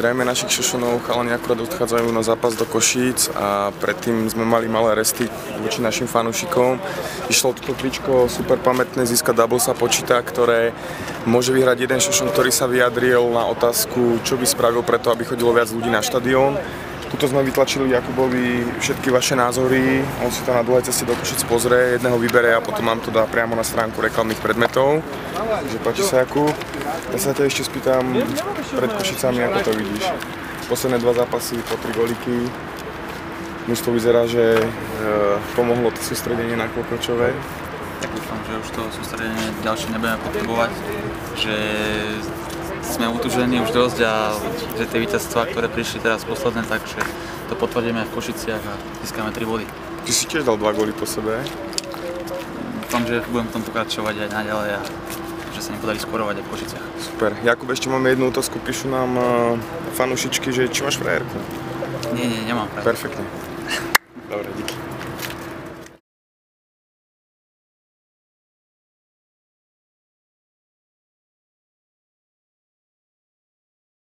Zdravíme našich šošonov, chalani akurát odchádzajú na zápas do Košíc a predtým sme mali malé resty voči našim fanúšikom. Išlo toto tričko super pamätné, získať double sa počíta, ktoré môže vyhrať jeden šošon, ktorý sa vyjadril na otázku, čo by spravil preto, aby chodilo viac ľudí na štadión. Tuto sme vytlačili Jakubovi všetky vaše názory, on si to na dlhej ceste do Košic pozrie, jedného vybere a potom nám to dá priamo na stránku reklamných predmetov. Takže páči sa, Jakub. Ja sa ťa ešte spýtam pred Košicami, ako to vidíš. Posledné 2 zápasy po 3 goliky. Mužstvo vyzerá, že pomohlo to sústredenie na Klokočovej. Tak dúfam, že už to sústredenie ďalšie nebudeme potrebovať, že sme utužení už dosť a že tie víťazstvá, ktoré prišli teraz posledné, takže to potvrdíme v Košiciach a získame 3 body. Ty si tiež dal 2 góly po sebe. Dúfam, že budem v tom pokračovať aj naďalej a že sa mi podarí skorovať aj v Košiciach. Super. Jakub, ešte máme jednu otázku, píšu nám fanúšičky, že či máš frajerku? Nie, nemám frajerku. Perfektne. Dobre, díky.